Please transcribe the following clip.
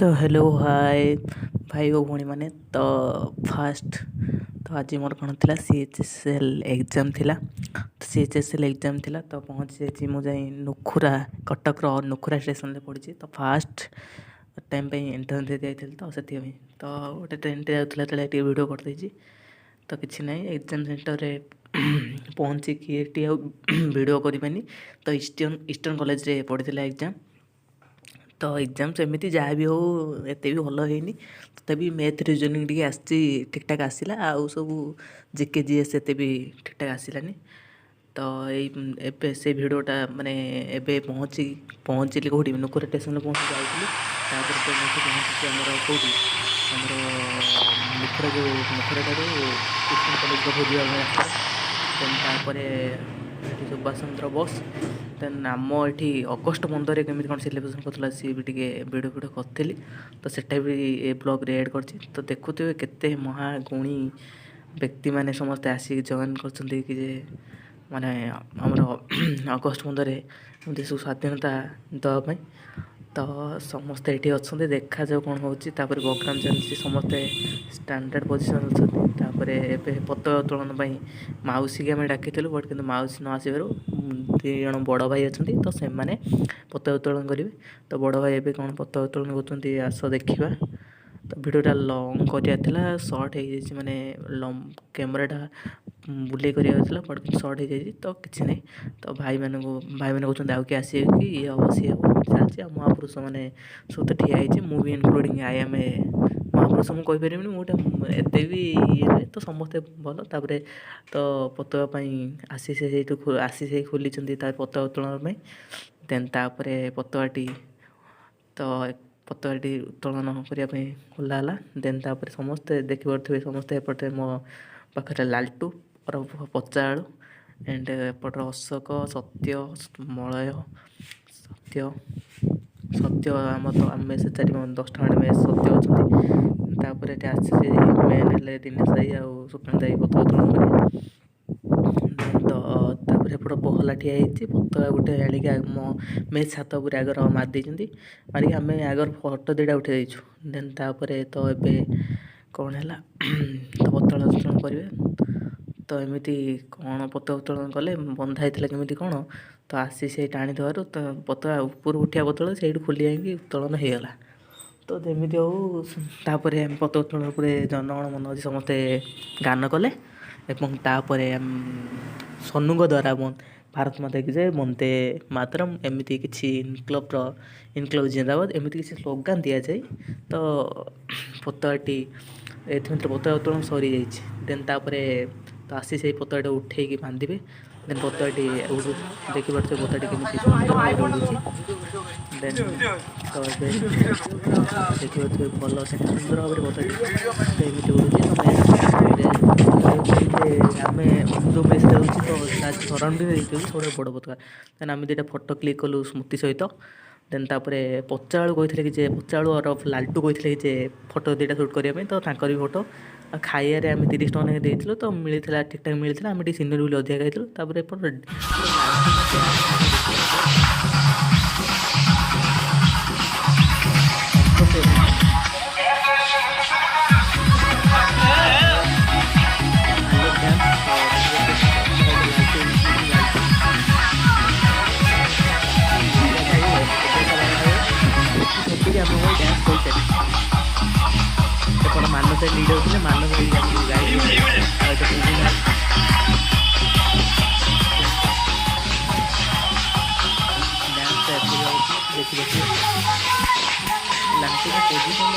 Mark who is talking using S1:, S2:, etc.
S1: तो hello hi भाई ओ भणी मैंने तो फास्ट तो आज मोर कौन थी सीएचएसएल एग्जाम थिला। तो सीएचएसएल एग्जाम थिला तो पहुँच जाइए मुझे नुखुरा कटक नुखुरा स्टेशन में पड़ी। तो फास्ट टाइम पे एंट्रेंस दे जाइए तो से तो गोटे ट्रेन जाऊला वीडियो करदे। तो किसी ना एग्जाम सेन्टर रे पहुँचिकी वीडियो करी। तो ईस्टर्न कॉलेज रे पड़ी एग्जाम। तो एग्जाम सेमती जहाँ भी हो एत भी भल है तथापि मैथ रिजनिंग टी आसी ठीक ठाक आसला आउ सब जीके जीएस एत भी ठीक ठाक आसलानी। तो ये से भिडटा माने एबे पहुँचली कौटी नुकुरा स्टेशन पहुँची जाइली। तापर तो पहुँची आमर कौटी आमर नुकुरा जो नुकुरा ईस्टर्न कॉलेज भोजी रास्ता देन सुभाष चंद्र बोस देन आम ये अगस्ट 15 केमी कौन सेलिब्रेशन करता सी भी वीडियो करी। तो सेटा भी ए ब्लॉग रे ऐड कर। तो देखुए केते महागुणी व्यक्ति माने समस्ते आसिक जॉइन कर माने आमर अगस्ट 15 देश स्वाधीनता दवाई। तो समस्ते ये अच्छा देखा जाऊ कौन हो प्रोग्राम चलती समस्ते स्टैंडर्ड पोजिशन अच्छा। पताका उत्तोलन मौसी की आम डाक बट कि मौसी न आसवर दुईज बड़ भाई अच्छा तो से पताका उत्तोलन करेंगे। तो बड़ भाई एवं कौन पताका उत्तोलन कर आस देखा। तो भिडटा लंग कराला सर्ट हो माने कैमेराटा बुले कर बट सर्ट हो जाए। तो किसी ना तो भाई मैंने कहते आउ किए आसे कि ये हम सी हम चलती महापुरुष मैंने सब तो ठिया मुझे इनक्लूडिंग आई एम ए महापुरुष मुझे कहीपर गोटे एत भी ये तो समस्ते भल। तापर तो पताका आशीष खोली पताका उत्तोलन देन तापर पताकाटी तो पताकाटी उत्तोलन करने खोला देन तापर समस्ते देखिपे समस्ते एपटे मो पाखे लालटू और पचाड़ू एंड एपटर अशोक सत्य मलय सत्य सत्य आम तो आम से 10 खंडे सत्य अच्छा। आसी मेन है दिनेश भाई आउ सुकांत भाई पताका उत्तोलन करेंगे। तो एपट पहला ठिया पताका गोटे आगे मो मेज छात उपर आगर मारी मारिक आम आगर फटो दुटा उठे देन तापर तो ये कौन है तो पताका उत्तोलन करेंगे। तो एमती कौन पताका उत्तोलन कले बंधा होता केमी कौन तो आसी से टाणी देवर तो पताका ऊपर उठा बदल से खोली जाकि उत्तोलन होगला। तो जमी हो तापर पताका उत्तोलन पर जनगण मन अच्छी समस्ते गान कले तापर सन्नुक द्वारा भारत माता की जय वंदे मातरम एमती किसी इनक्लब जिंदाबाद एमती किसी स्लोगान दि जाए। तो पताकाटी ये पताका उत्तोलन सरी जाइए देन तापर तो आसी से पताका उठे बांधे देन पताकाटी देखिए पताकाटी केमी सुंदर उड़ूची देन तो देखिए भल से सुंदर भाव में पताकाटी एमती उड़ूची। आम जो बेस जाऊँगी तो सराउंडिंग सब बड़ पताका देन आम दुटा फोटो क्लिक कलु स्मृति सहित देन तापर पचाड़ू कहते कि पचाड़ू और लालटू कहते कि फोटो दुटा सुट करने तो भी फोटो खाइबारे आम 30 टଙ୍କା देते तो मिलता ठीक ठाक मिलता आम सीनियर बोली अधिका खाई। मानस लीड होते मानस देखिए लास्ट पोजिशन